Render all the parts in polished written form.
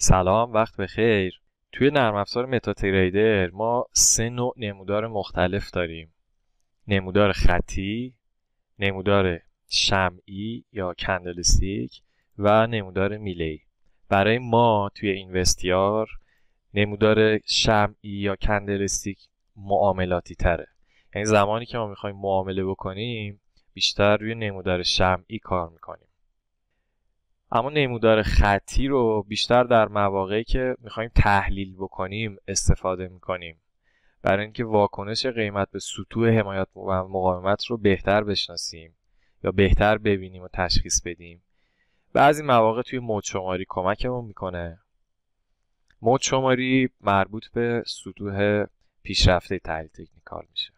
سلام، وقت بخیر. توی نرم افزار متاتریدر ما 3 نوع نمودار مختلف داریم: نمودار خطی، نمودار شمعی یا کندلستیک و نمودار میله‌ای. برای ما توی اینوستیار نمودار شمعی یا کندلستیک معاملاتی تره، یعنی زمانی که ما میخوایم معامله بکنیم بیشتر روی نمودار شمعی کار میکنیم. اما نمودار خطی رو بیشتر در مواقعی که میخوایم تحلیل بکنیم استفاده میکنیم، برای اینکه واکنش قیمت به سطوح حمایت و مقاومت رو بهتر بشناسیم یا بهتر ببینیم و تشخیص بدیم. بعضی مواقع توی موج شماری کمکمون میکنه. موج شماری مربوط به سطوح پیشرفته تحلیل تکنیکال میشه.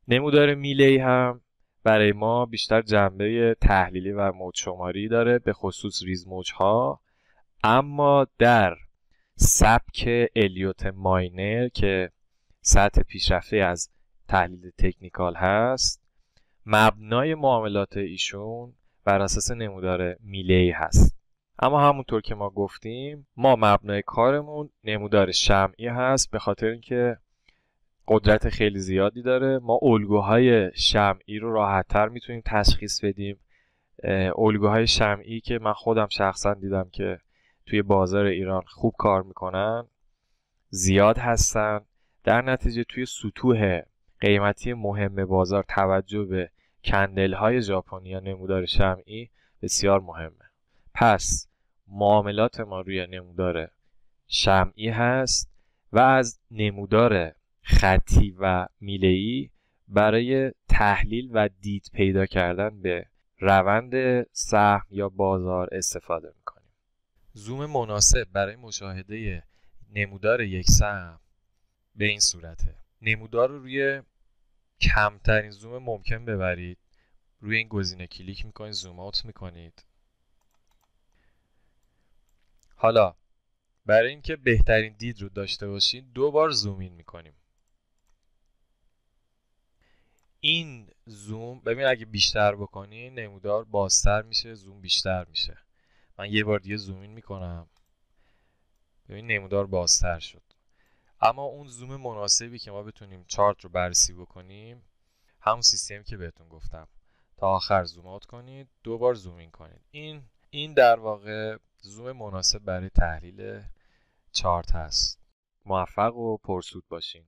نمودار میله‌ای هم برای ما بیشتر جنبه تحلیلی و موج شماری داره، به خصوص ریز موج‌ها، اما در سبک الیوت ماینر که سطح پیشرفته از تحلیل تکنیکال هست، مبنای معاملات ایشون بر اساس نمودار میله‌ای هست. اما همونطور که ما گفتیم ما مبنای کارمون نمودار شمعی هست، به خاطر اینکه قدرت خیلی زیادی داره. ما الگوهای شمعی رو راحت‌تر میتونیم تشخیص بدیم. الگوهای شمعی که من خودم شخصا دیدم که توی بازار ایران خوب کار میکنن، زیاد هستن. در نتیجه توی سطوح قیمتی مهم بازار توجه به کندل های ژاپنی یا نمودار شمعی بسیار مهمه. پس معاملات ما روی نمودار شمعی هست و از نمودار خطی و میله‌ای برای تحلیل و دید پیدا کردن به روند سهم یا بازار استفاده میکنیم. زوم مناسب برای مشاهده نمودار یک سهم به این صورته: نمودار رو روی کمترین زوم ممکن ببرید، روی این گزینه کلیک میکنید، زوم اوت میکنید. حالا برای اینکه بهترین دید رو داشته باشید 2 بار زوم این میکنیم. این زوم، ببین اگه بیشتر بکنی نمودار بازتر میشه، زوم بیشتر میشه. من یه بار دیگه زوم این میکنم، ببین نمودار بازتر شد. اما اون زوم مناسبی که ما بتونیم چارت رو بررسی بکنیم همون سیستمی که بهتون گفتم: تا آخر زوم اوت کنید، 2 بار زوم این کنید. این در واقع زوم مناسب برای تحلیل چارت هست. موفق و پرسود باشین.